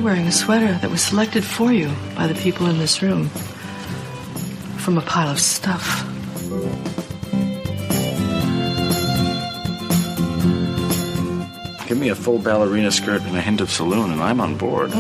wearing a sweater that was selected for you by the people in this room from a pile of stuff. Give me a full ballerina skirt and a hint of saloon, and I'm on board.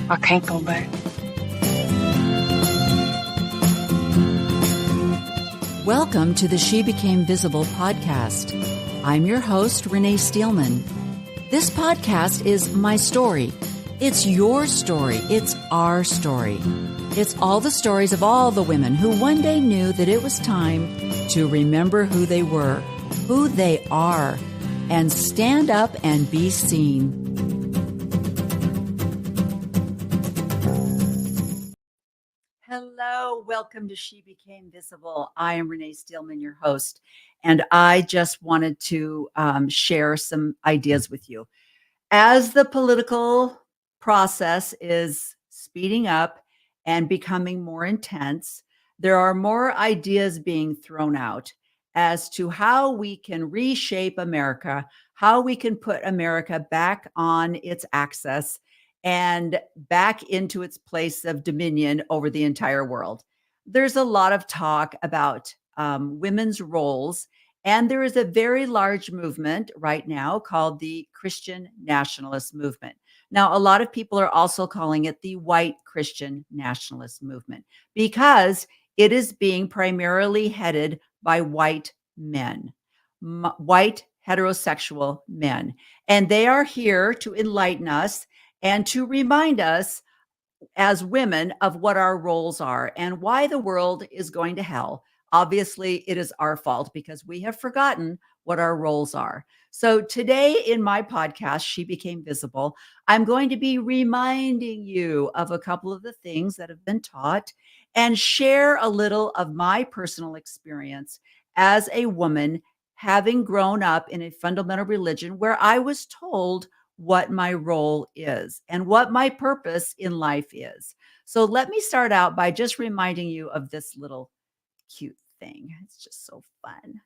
I can't go back. Welcome to the She Became Visible podcast. I'm your host, Renee Steelman. This podcast is my story. It's your story. It's our story. It's all the stories of all the women who one day knew that it was time to remember who they were, who they are, and stand up and be seen. Hello, welcome to She Became Visible. I am Renee Steelman, your host, and I just wanted to share some ideas with you. As the political process is speeding up and becoming more intense, there are more ideas being thrown out as to how we can reshape America, how we can put America back on its axis and back into its place of dominion over the entire world. There's a lot of talk about women's roles, and there is a very large movement right now called the Christian Nationalist Movement. Now, a lot of people are also calling it the white Christian nationalist movement because it is being primarily headed by white men, white heterosexual men, and they are here to enlighten us and to remind us as women of what our roles are and why the world is going to hell. Obviously, it is our fault because we have forgotten what our roles are. So today in my podcast, She Became Visible, I'm going to be reminding you of a couple of the things that have been taught and share a little of my personal experience as a woman having grown up in a fundamental religion where I was told what my role is and what my purpose in life is. So let me start out by just reminding you of this little cute thing. It's just so fun.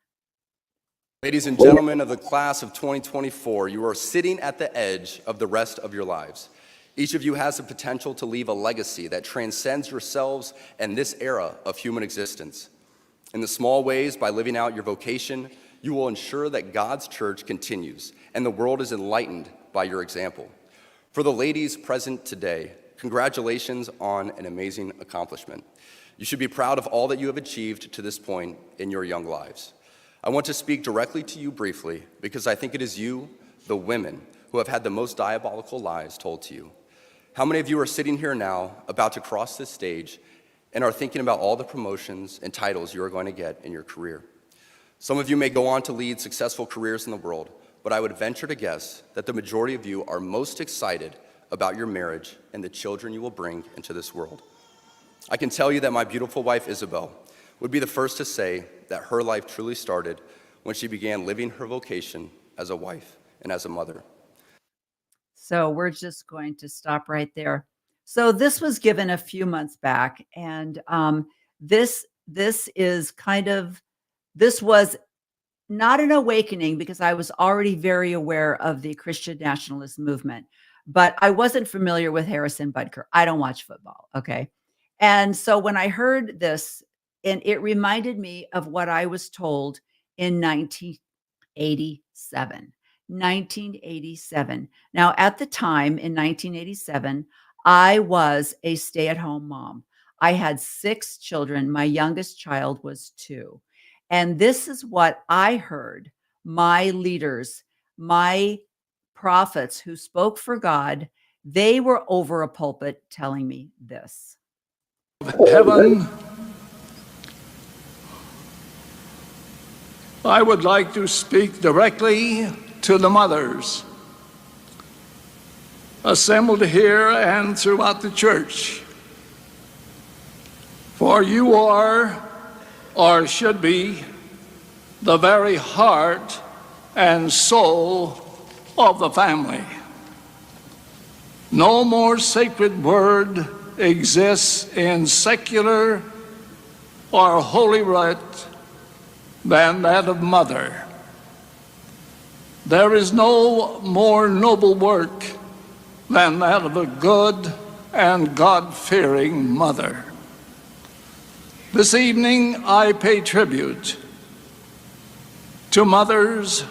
Ladies and gentlemen of the class of 2024, you are sitting at the edge of the rest of your lives. Each of you has the potential to leave a legacy that transcends yourselves and this era of human existence. In the small ways, by living out your vocation, you will ensure that God's church continues and the world is enlightened by your example. For the ladies present today, congratulations on an amazing accomplishment. You should be proud of all that you have achieved to this point in your young lives. I want to speak directly to you briefly because I think it is you, the women, who have had the most diabolical lies told to you. How many of you are sitting here now about to cross this stage and are thinking about all the promotions and titles you are going to get in your career? Some of you may go on to lead successful careers in the world, but I would venture to guess that the majority of you are most excited about your marriage and the children you will bring into this world. I can tell you that my beautiful wife, Isabel, would be the first to say that her life truly started when she began living her vocation as a wife and as a mother. So we're just going to stop right there. So this was given a few months back, and this was not an awakening because I was already very aware of the Christian nationalist movement, but I wasn't familiar with Harrison Butker. I don't watch football, okay? And so when I heard this, and it reminded me of what I was told in 1987. 1987. Now, at the time in 1987, I was a stay-at-home mom. I had 6 children. My youngest child was 2. And this is what I heard my leaders, my prophets who spoke for God, they were over a pulpit telling me this. Heaven, I would like to speak directly to the mothers assembled here and throughout the church. For you are, or should be, the very heart and soul of the family. No more sacred word exists in secular or holy writ than that of mother. There is no more noble work than that of a good and God-fearing mother. This evening, I pay tribute to mothers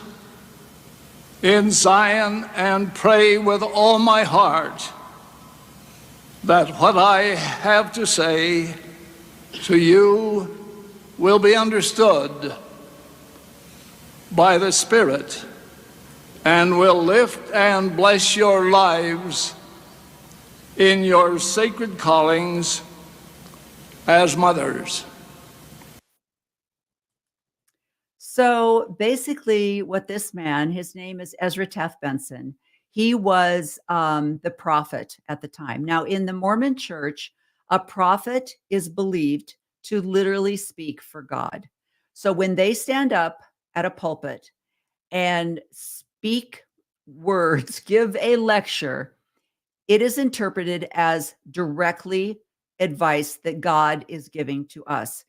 in Zion and pray with all my heart that what I have to say to you will be understood by the Spirit and will lift and bless your lives in your sacred callings as mothers. So basically, what this man, his name is Ezra Taft Benson, he was the prophet at the time. Now, in the Mormon church, a prophet is believed to literally speak for God. So when they stand up at a pulpit and speak words, give a lecture, it is interpreted as directly advice that God is giving to us.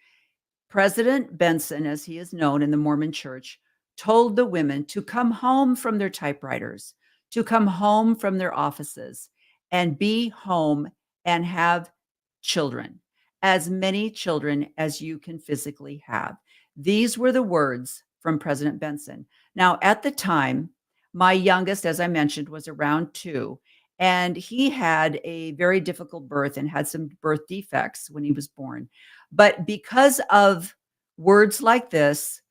President Benson, as he is known in the Mormon church, told the women to come home from their typewriters, to come home from their offices and be home and have children, as many children as you can physically have. These were the words from President Benson. Now, at the time, my youngest, as I mentioned, was around 2, and he had a very difficult birth and had some birth defects when he was born. But because of words like this,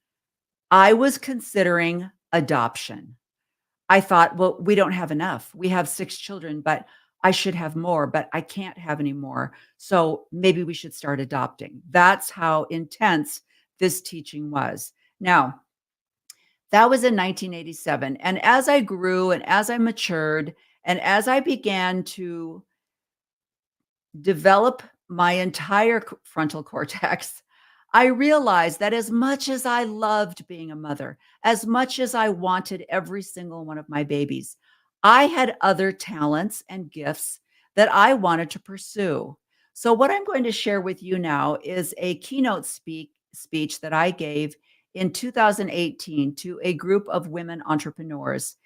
I was considering adoption. I thought, well, we don't have enough. We have 6 children, but I should have more, but I can't have any more. So maybe we should start adopting. That's how intense this teaching was. Now, that was in 1987. And as I grew and as I matured and as I began to develop my entire frontal cortex, I realized that as much as I loved being a mother, as much as I wanted every single one of my babies, I had other talents and gifts that I wanted to pursue. So what I'm going to share with you now is a keynote speech that I gave in 2018 to a group of women entrepreneurs.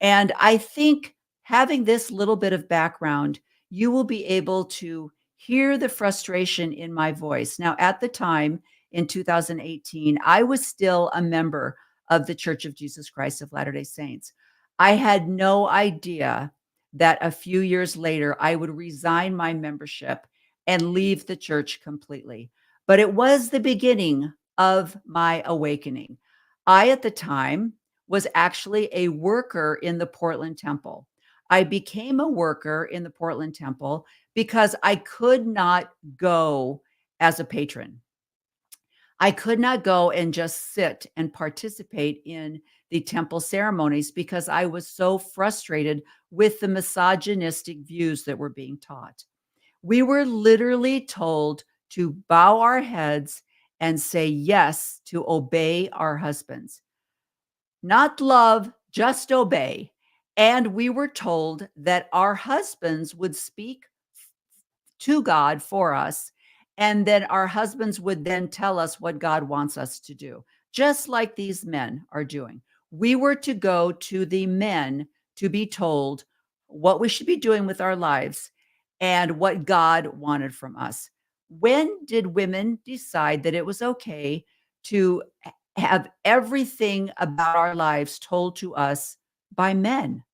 And I think having this little bit of background, you will be able to hear the frustration in my voice. Now, at the time in 2018, I was still a member of the Church of Jesus Christ of Latter-day Saints. I had no idea that a few years later, I would resign my membership and leave the church completely. But it was the beginning of my awakening. I, at the time, was actually a worker in the Portland Temple. I became a worker in the Portland Temple because I could not go as a patron. I could not go and just sit and participate in the temple ceremonies because I was so frustrated with the misogynistic views that were being taught. We were literally told to bow our heads and say yes to obey our husbands. Not love, just obey. And we were told that our husbands would speak to God for us, and then our husbands would then tell us what God wants us to do, just like these men are doing. We were to go to the men to be told what we should be doing with our lives and what God wanted from us. When did women decide that it was okay to have everything about our lives told to us by men?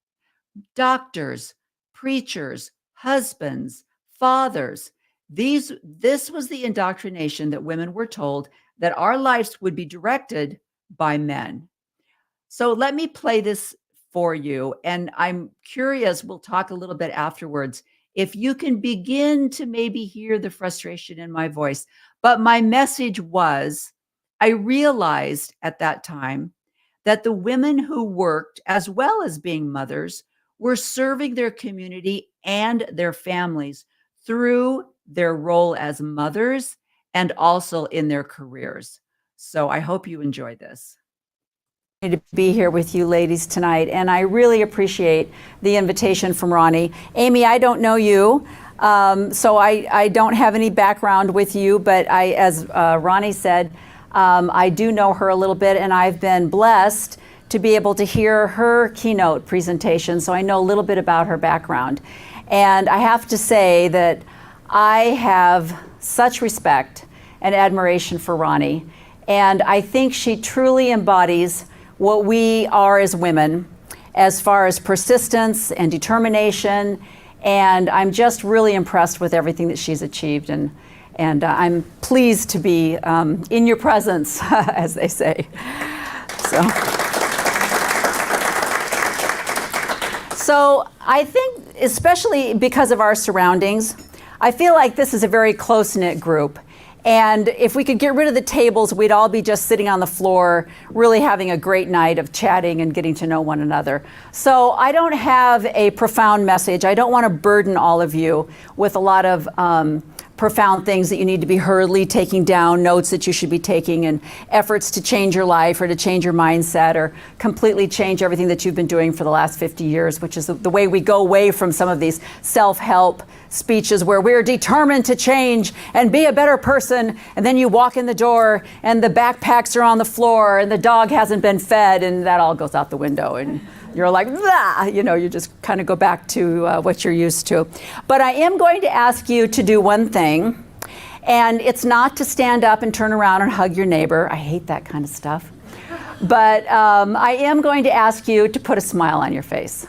Doctors, preachers, husbands, fathers. This was the indoctrination that women were told, that our lives would be directed by men. So let me play this for you. And I'm curious, we'll talk a little bit afterwards, if you can begin to maybe hear the frustration in my voice. But my message was, I realized at that time that the women who worked, as well as being mothers, were serving their community and their families through their role as mothers and also in their careers. So I hope you enjoy this. to be here with you ladies tonight, and I really appreciate the invitation from Ronnie. Amy, I don't know you, so I don't have any background with you, but as Ronnie said, I do know her a little bit, and I've been blessed to be able to hear her keynote presentation, so I know a little bit about her background. And I have to say that I have such respect and admiration for Ronnie, and I think she truly embodies what we are as women as far as persistence and determination, and I'm just really impressed with everything that she's achieved, and I'm pleased to be in your presence, as they say. So I think, especially because of our surroundings, I feel like this is a very close-knit group. And if we could get rid of the tables, we'd all be just sitting on the floor, really having a great night of chatting and getting to know one another. So I don't have a profound message. I don't want to burden all of you with a lot of profound things that you need to be hurriedly taking down, notes that you should be taking, and efforts to change your life or to change your mindset or completely change everything that you've been doing for the last 50 years, which is the way we go away from some of these self-help speeches where we're determined to change and be a better person, and then you walk in the door and the backpacks are on the floor and the dog hasn't been fed, and that all goes out the window, and you're like, blah, you just kind of go back to what you're used to. But I am going to ask you to do one thing, and it's not to stand up and turn around and hug your neighbor. I hate that kind of stuff. But I am going to ask you to put a smile on your face.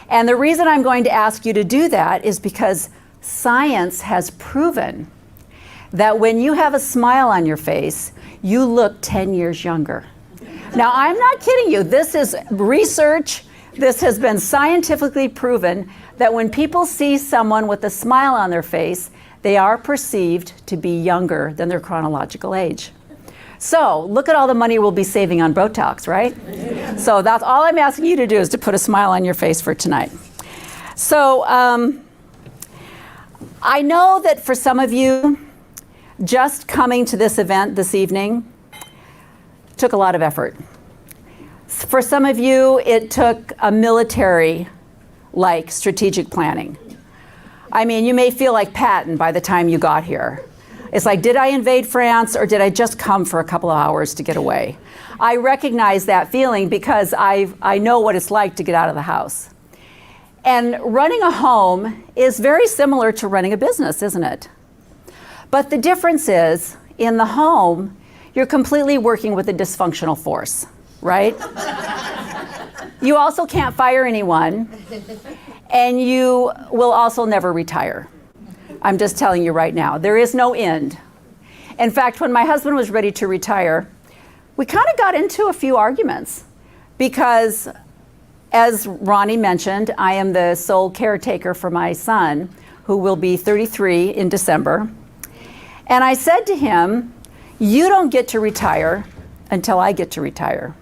And the reason I'm going to ask you to do that is because science has proven that when you have a smile on your face, you look 10 years younger. Now, I'm not kidding you. This is research. This has been scientifically proven that when people see someone with a smile on their face, they are perceived to be younger than their chronological age. So look at all the money we'll be saving on Botox, right? So that's all I'm asking you to do, is to put a smile on your face for tonight. So I know that for some of you, just coming to this event this evening took a lot of effort. For some of you, it took a military-like strategic planning. I mean, you may feel like Patton by the time you got here. It's like, did I invade France or did I just come for a couple of hours to get away? I recognize that feeling because I know what it's like to get out of the house. And running a home is very similar to running a business, isn't it? But the difference is, in the home, you're completely working with a dysfunctional force, right? You also can't fire anyone, and you will also never retire. I'm just telling you right now, there is no end. In fact, when my husband was ready to retire, we kind of got into a few arguments because, as Ronnie mentioned, I am the sole caretaker for my son, who will be 33 in December. And I said to him, you don't get to retire until I get to retire.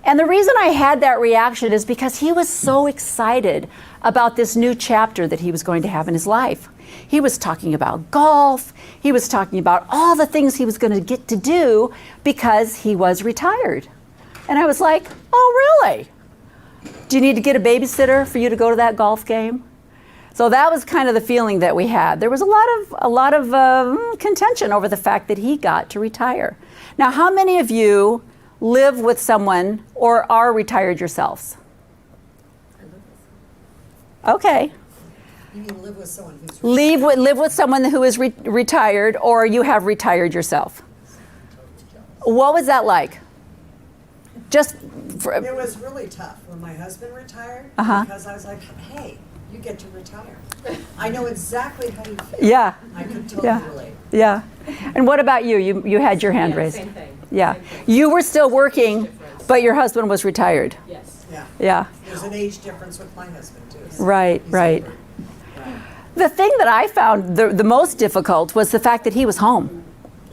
And the reason I had that reaction is because he was so excited about this new chapter that he was going to have in his life. He was talking about golf. He was talking about all the things he was going to get to do because he was retired. And I was like, oh, really? Do you need to get a babysitter for you to go to that golf game? So that was kind of the feeling that we had. There was a lot of contention over the fact that he got to retire. Now, how many of you live with someone or are retired yourselves? Okay. You mean live with someone who's Live with someone who is retired, or you have retired yourself. What was that like? It was really tough when my husband retired, because I was like, hey, you get to retire. I know exactly how you feel. Yeah. I could totally relate. Yeah. And what about you? You had your hand raised. Same thing. Yeah. Same thing. You were still working, but your husband was retired. Yes. Yeah. Yeah. There's an age difference with my husband, too. So Right, he's right. older. The thing that I found the most difficult was the fact that he was home.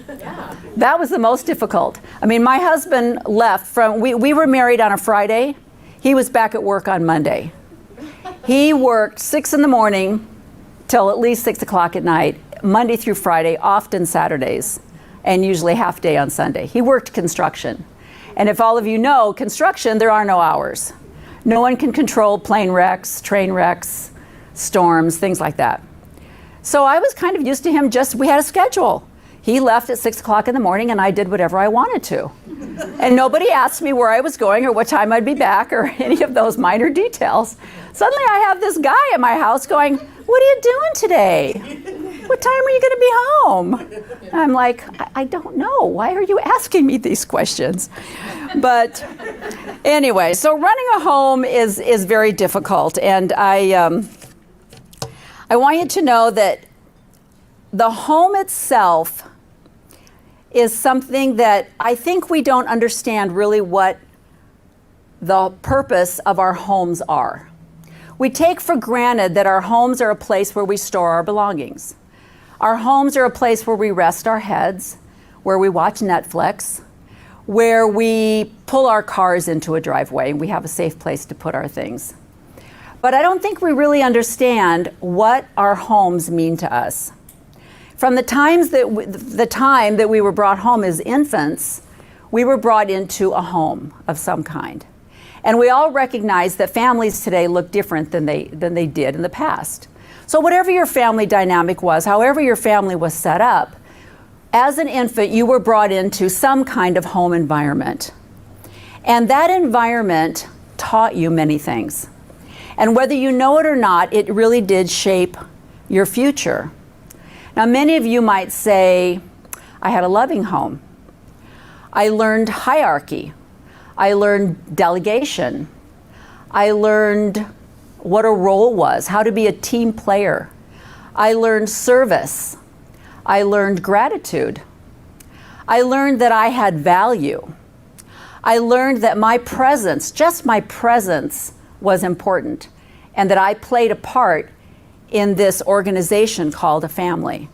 Yeah. That was the most difficult. I mean, my husband left we were married on a Friday. He was back at work on Monday. He worked 6 in the morning till at least 6 o'clock at night, Monday through Friday, often Saturdays, and usually half day on Sunday. He worked construction. And if all of you know construction, there are no hours. No one can control plane wrecks, train wrecks, storms, things like that. So I was kind of used to him, we had a schedule. He left at 6 o'clock in the morning and I did whatever I wanted to. And nobody asked me where I was going or what time I'd be back or any of those minor details. Suddenly I have this guy at my house going, "What are you doing today? What time are you going to be home?" And I'm like, I don't know. Why are you asking me these questions? But anyway, so running a home is very difficult. And I want you to know that the home itself is something that I think we don't understand really what the purpose of our homes are. We take for granted that our homes are a place where we store our belongings. Our homes are a place where we rest our heads, where we watch Netflix, where we pull our cars into a driveway and we have a safe place to put our things. But I don't think we really understand what our homes mean to us. From the time that we were brought home as infants, we were brought into a home of some kind. And we all recognize that families today look different than they did in the past. So whatever your family dynamic was, however your family was set up, as an infant, you were brought into some kind of home environment. And that environment taught you many things. And whether you know it or not, it really did shape your future. Now, many of you might say, I had a loving home. I learned hierarchy. I learned delegation. I learned what a role was, how to be a team player. I learned service. I learned gratitude. I learned that I had value. I learned that my presence, just my presence, was important, and that I played a part in this organization called a family.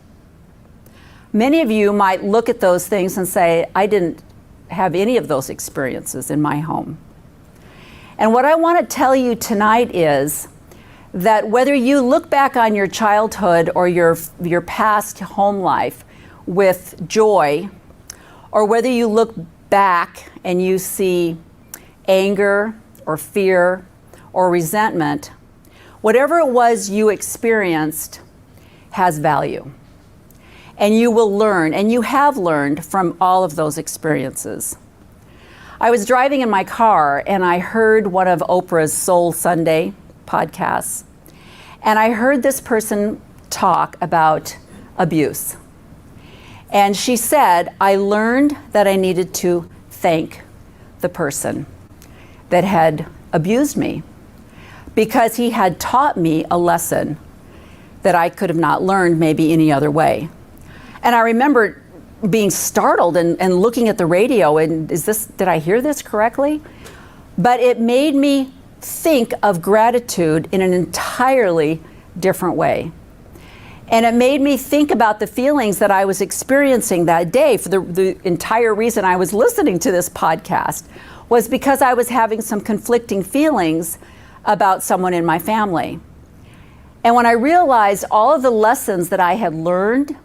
Many of you might look at those things and say, I didn't have any of those experiences in my home. And what I want to tell you tonight is that whether you look back on your childhood or your past home life with joy, or whether you look back and you see anger or fear or resentment, whatever it was you experienced has value. And you will learn, and you have learned from all of those experiences. I was driving in my car and I heard one of Oprah's Soul Sunday podcasts. And I heard this person talk about abuse. And she said, I learned that I needed to thank the person that had abused me, because he had taught me a lesson that I could have not learned maybe any other way. And I remember being startled and looking at the radio and did I hear this correctly? But it made me think of gratitude in an entirely different way. And it made me think about the feelings that I was experiencing that day. For the entire reason I was listening to this podcast was because I was having some conflicting feelings about someone in my family. And when I realized all of the lessons that I had learned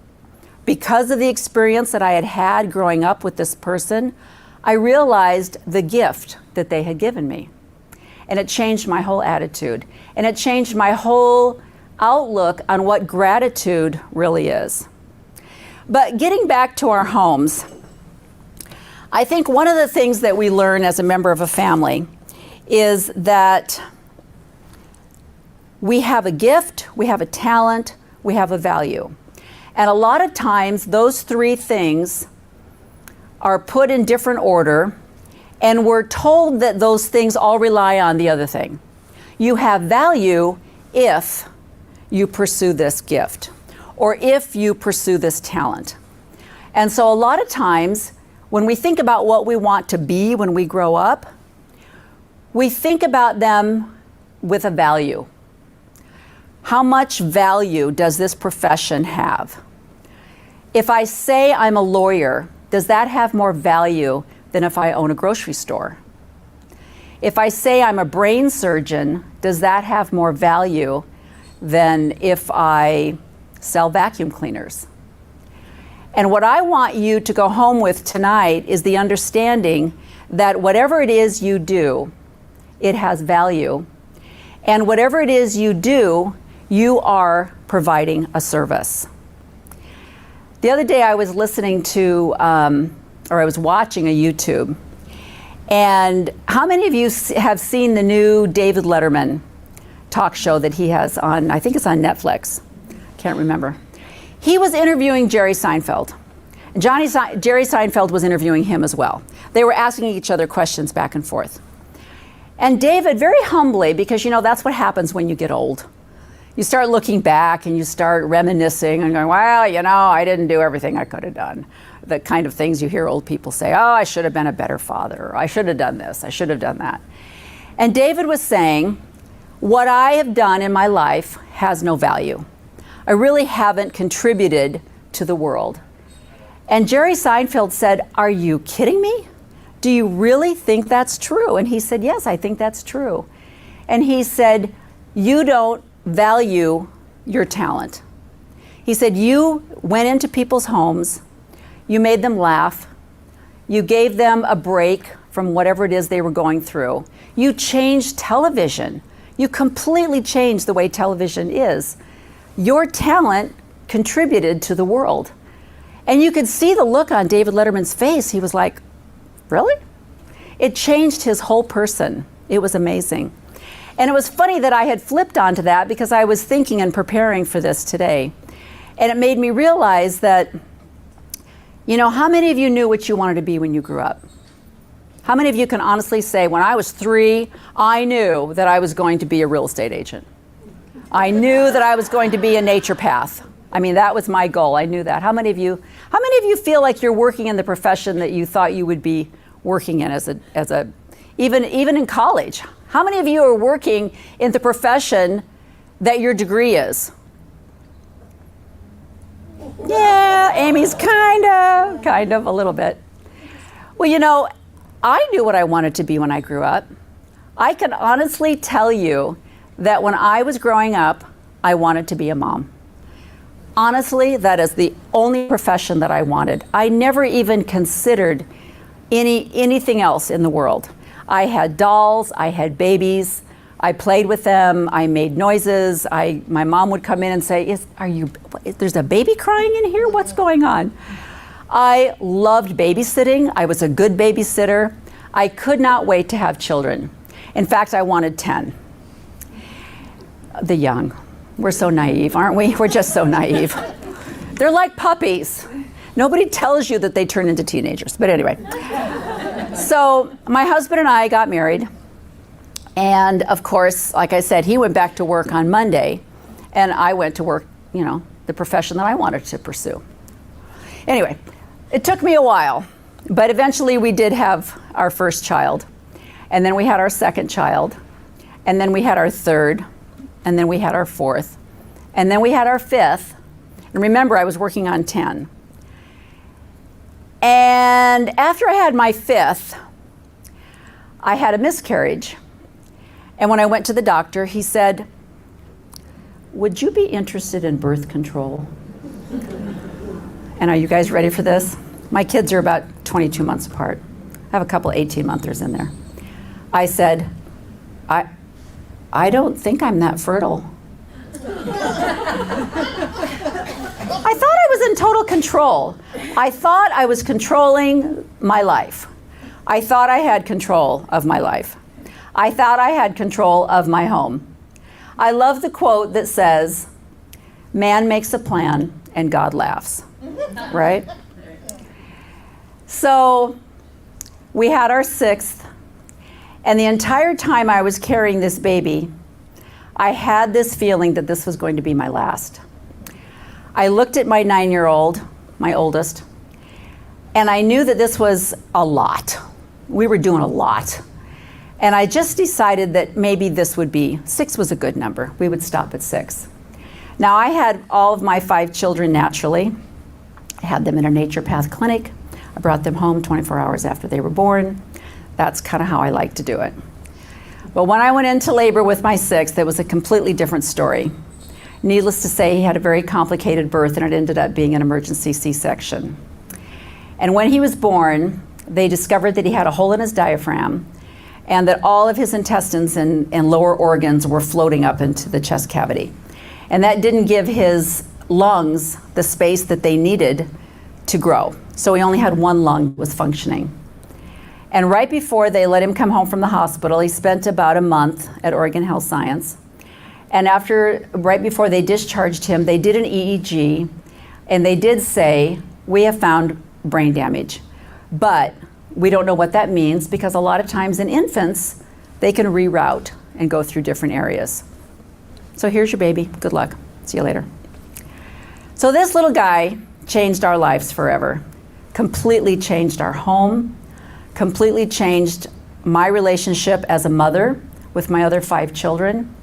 because of the experience that I had had growing up with this person, I realized the gift that they had given me. And it changed my whole attitude. And it changed my whole outlook on what gratitude really is. But getting back to our homes, I think one of the things that we learn as a member of a family is that we have a gift, we have a talent, we have a value. And a lot of times those three things are put in different order, and we're told that those things all rely on the other thing. You have value if you pursue this gift, or if you pursue this talent. And so a lot of times when we think about what we want to be when we grow up, we think about them with a value. How much value does this profession have? If I say I'm a lawyer, does that have more value than if I own a grocery store? If I say I'm a brain surgeon, does that have more value than if I sell vacuum cleaners? And what I want you to go home with tonight is the understanding that whatever it is you do, it has value. And whatever it is you do, you are providing a service. The other day I was listening to, or I was watching a YouTube. And how many of you have seen the new David Letterman talk show that he has on, I think it's on Netflix. Can't remember. He was interviewing Jerry Seinfeld. And Jerry Seinfeld was interviewing him as well. They were asking each other questions back and forth. And David, very humbly, because you know that's what happens when you get old. You start looking back and you start reminiscing and going, well, you know, I didn't do everything I could have done. The kind of things you hear old people say, oh, I should have been a better father, or I should have done this, I should have done that. And David was saying, what I have done in my life has no value. I really haven't contributed to the world. And Jerry Seinfeld said, are you kidding me? Do you really think that's true? And he said, yes, I think that's true. And he said, you don't value your talent. He said, you went into people's homes, you made them laugh, you gave them a break from whatever it is they were going through. You changed television. You completely changed the way television is. Your talent contributed to the world. And you could see the look on David Letterman's face. He was like, really? It changed his whole person. It was amazing. And it was funny that I had flipped onto that because I was thinking and preparing for this today. And it made me realize that, you know, how many of you knew what you wanted to be when you grew up? How many of you can honestly say, when I was 3, I knew that I was going to be a real estate agent. I knew that I was going to be a naturopath. I mean, that was my goal. I knew that. How many of you feel like you're working in the profession that you thought you would be working in even in college? How many of you are working in the profession that your degree is? Yeah, Amy's kind of a little bit. Well, you know, I knew what I wanted to be when I grew up. I can honestly tell you that when I was growing up, I wanted to be a mom. Honestly, that is the only profession that I wanted. I never even considered anything else in the world. I had dolls, I had babies, I played with them, I made noises. My mom would come in and say, there's a baby crying in here? What's going on? I loved babysitting. I was a good babysitter. I could not wait to have children. In fact, I wanted 10. The young. We're so naive, aren't we? We're just so naive. They're like puppies. Nobody tells you that they turn into teenagers. But anyway. So my husband and I got married. And of course, like I said, he went back to work on Monday. And I went to work, you know, the profession that I wanted to pursue. Anyway, it took me a while. But eventually we did have our first child. And then we had our second child. And then we had our third. And then we had our fourth. And then we had our fifth. And remember, I was working on 10. And after I had my fifth, I had a miscarriage. And when I went to the doctor, he said, would you be interested in birth control? And are you guys ready for this? My kids are about 22 months apart. I have a couple 18-monthers in there. I said, I don't think I'm that fertile. I thought I was in total control. I thought I was controlling my life. I thought I had control of my life. I thought I had control of my home. I love the quote that says, man makes a plan and God laughs, right? So we had our sixth, and the entire time I was carrying this baby, I had this feeling that this was going to be my last. I looked at my 9-year-old, my oldest, and I knew that this was a lot. We were doing a lot. And I just decided that maybe this would be, 6 was a good number. We would stop at 6. Now I had all of my 5 children naturally. I had them in a naturopath clinic. I brought them home 24 hours after they were born. That's kind of how I like to do it. But when I went into labor with my 6th, it was a completely different story. Needless to say, he had a very complicated birth, and it ended up being an emergency C-section. And when he was born, they discovered that he had a hole in his diaphragm and that all of his intestines and lower organs were floating up into the chest cavity. And that didn't give his lungs the space that they needed to grow. So he only had one lung that was functioning. And right before they let him come home from the hospital, he spent about a month at Oregon Health Science. And right before they discharged him, they did an EEG, and they did say, we have found brain damage. But we don't know what that means, because a lot of times in infants, they can reroute and go through different areas. So here's your baby. Good luck. See you later. So this little guy changed our lives forever. Completely changed our home, completely changed my relationship as a mother with my other 5 children.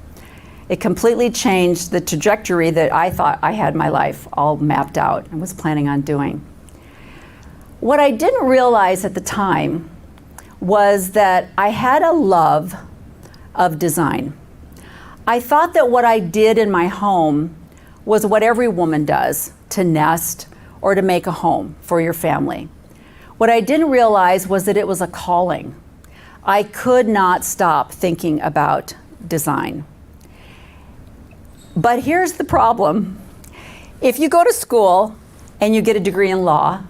It completely changed the trajectory that I thought I had my life all mapped out and was planning on doing. What I didn't realize at the time was that I had a love of design. I thought that what I did in my home was what every woman does, to nest or to make a home for your family. What I didn't realize was that it was a calling. I could not stop thinking about design. But here's the problem. If you go to school and you get a degree in law,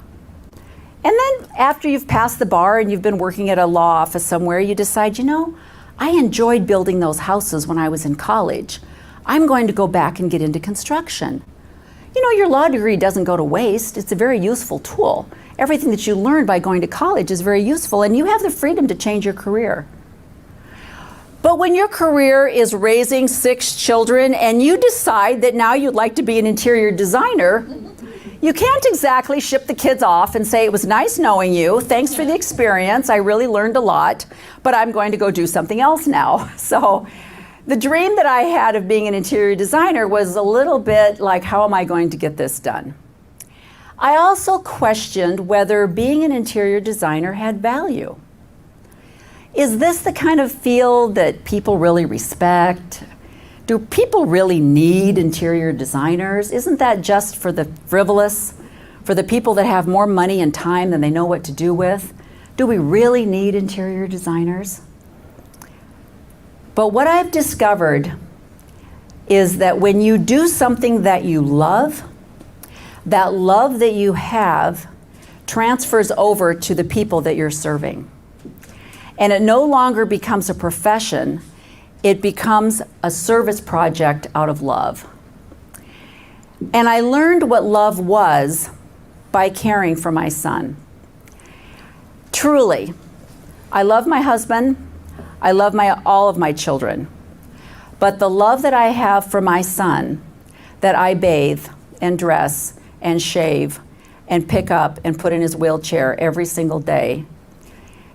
and then after you've passed the bar and you've been working at a law office somewhere, you decide, you know, I enjoyed building those houses when I was in college. I'm going to go back and get into construction. You know, your law degree doesn't go to waste. It's a very useful tool. Everything that you learn by going to college is very useful, and you have the freedom to change your career. But when your career is raising 6 children and you decide that now you'd like to be an interior designer, you can't exactly ship the kids off and say, it was nice knowing you, thanks for the experience, I really learned a lot, but I'm going to go do something else now. So the dream that I had of being an interior designer was a little bit like, how am I going to get this done? I also questioned whether being an interior designer had value. Is this the kind of field that people really respect? Do people really need interior designers? Isn't that just for the frivolous, for the people that have more money and time than they know what to do with? Do we really need interior designers? But what I've discovered is that when you do something that you love, that love that you have transfers over to the people that you're serving. And it no longer becomes a profession, it becomes a service project out of love. And I learned what love was by caring for my son. Truly, I love my husband, I love all of my children, but the love that I have for my son, that I bathe and dress and shave and pick up and put in his wheelchair every single day,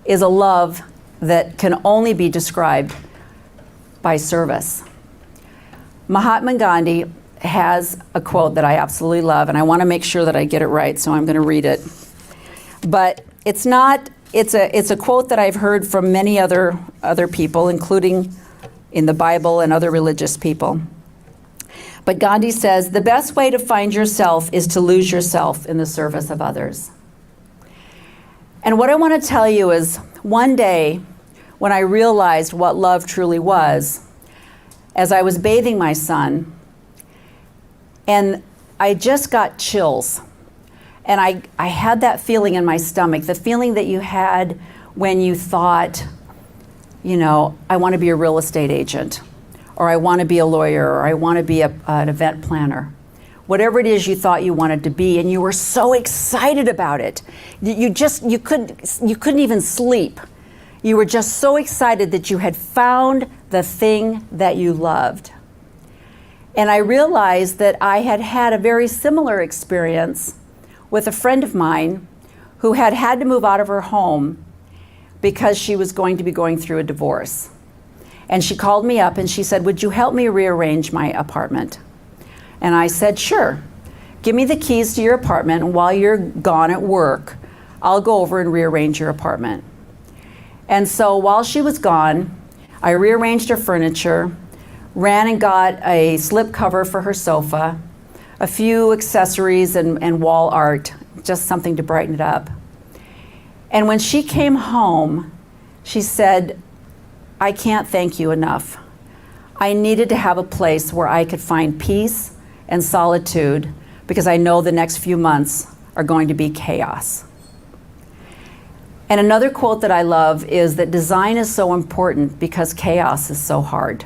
is a love that can only be described by service. Mahatma Gandhi has a quote that I absolutely love, and I want to make sure that I get it right, so I'm going to read it. But it's a quote that I've heard from many other people, including in the Bible and other religious people. But Gandhi says, the best way to find yourself is to lose yourself in the service of others. And what I want to tell you is, one day, when I realized what love truly was, as I was bathing my son, and I just got chills. And I had that feeling in my stomach, the feeling that you had when you thought, you know, I want to be a real estate agent, or I want to be a lawyer, or I want to be an event planner. Whatever it is you thought you wanted to be, and you were so excited about it. You couldn't even sleep. You were just so excited that you had found the thing that you loved. And I realized that I had had a very similar experience with a friend of mine who had had to move out of her home because she was going to be going through a divorce. And she called me up and she said, would you help me rearrange my apartment? And I said, sure. Give me the keys to your apartment, and while you're gone at work, I'll go over and rearrange your apartment. And so while she was gone, I rearranged her furniture, ran and got a slip cover for her sofa, a few accessories and wall art, just something to brighten it up. And when she came home, she said, "I can't thank you enough. I needed to have a place where I could find peace and solitude because I know the next few months are going to be chaos." And another quote that I love is that design is so important because chaos is so hard.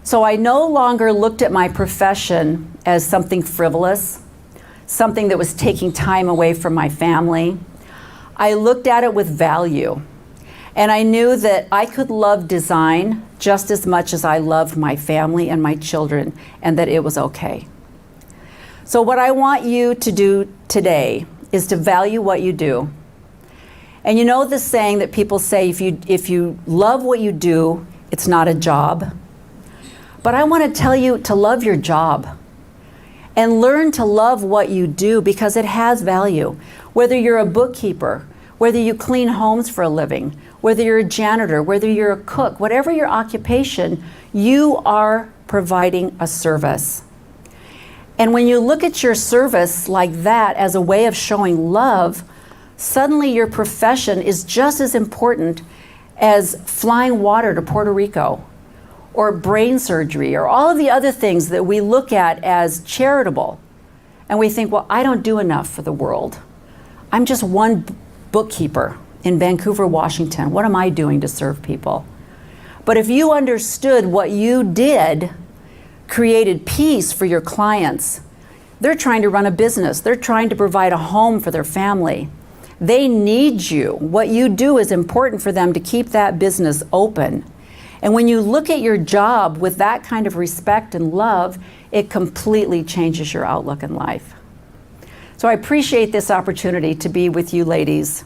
So I no longer looked at my profession as something frivolous, something that was taking time away from my family. I looked at it with value. And I knew that I could love design just as much as I loved my family and my children, and that it was okay. So what I want you to do today is to value what you do. And you know the saying that people say, if you love what you do, it's not a job. But I want to tell you to love your job and learn to love what you do because it has value. Whether you're a bookkeeper, whether you clean homes for a living, whether you're a janitor, whether you're a cook, whatever your occupation, you are providing a service. And when you look at your service like that as a way of showing love, suddenly your profession is just as important as flying water to Puerto Rico or brain surgery or all of the other things that we look at as charitable. And we think, well, I don't do enough for the world. I'm just one bookkeeper in Vancouver, Washington. What am I doing to serve people? But if you understood what you did created peace for your clients, they're trying to run a business. They're trying to provide a home for their family. They need you. What you do is important for them to keep that business open. And when you look at your job with that kind of respect and love, it completely changes your outlook in life. So I appreciate this opportunity to be with you ladies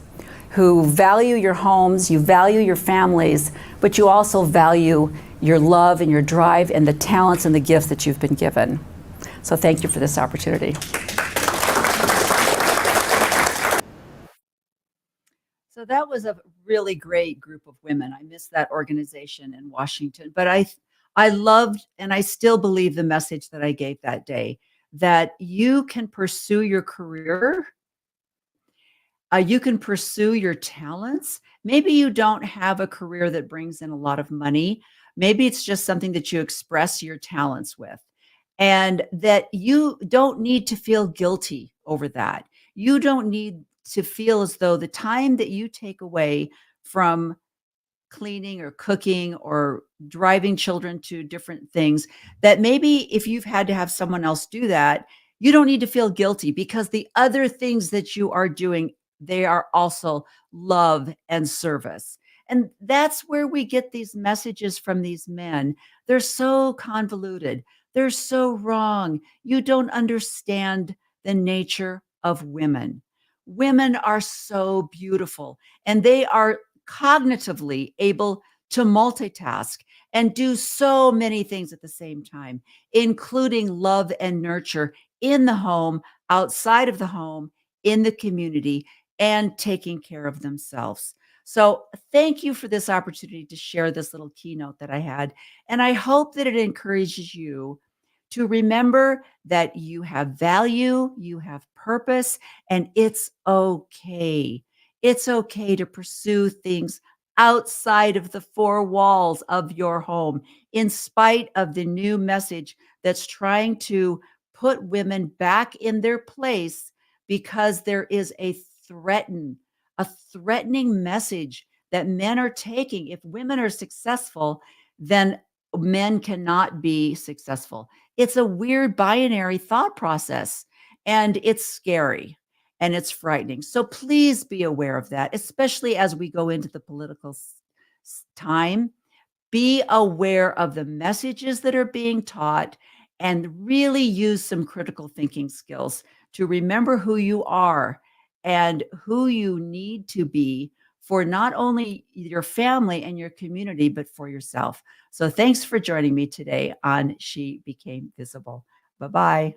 who value your homes, you value your families, but you also value your love and your drive and the talents and the gifts that you've been given. So thank you for this opportunity. So that was a really great group of women. I miss that organization in Washington, but I loved and I still believe the message that I gave that day, that you can pursue your career, you can pursue your talents. Maybe you don't have a career that brings in a lot of money. Maybe it's just something that you express your talents with, and that you don't need to feel guilty over that. You don't need to feel as though the time that you take away from cleaning or cooking or driving children to different things, that maybe if you've had to have someone else do that, you don't need to feel guilty because the other things that you are doing, they are also love and service. And that's where we get these messages from these men. They're so convoluted. They're so wrong. You don't understand the nature of women. Women are so beautiful and they are cognitively able to multitask and do so many things at the same time, including love and nurture in the home, outside of the home, in the community, and taking care of themselves. So thank you for this opportunity to share this little keynote that I had. And I hope that it encourages you to remember that you have value, you have purpose, and it's okay. It's okay to pursue things outside of the four walls of your home, in spite of the new message that's trying to put women back in their place because there is a threatening message that men are taking. If women are successful, then men cannot be successful. It's a weird binary thought process, and it's scary and it's frightening. So please be aware of that, especially as we go into the political time. Be aware of the messages that are being taught and really use some critical thinking skills to remember who you are and who you need to be for not only your family and your community, but for yourself. So thanks for joining me today on She Became Visible. Bye-bye.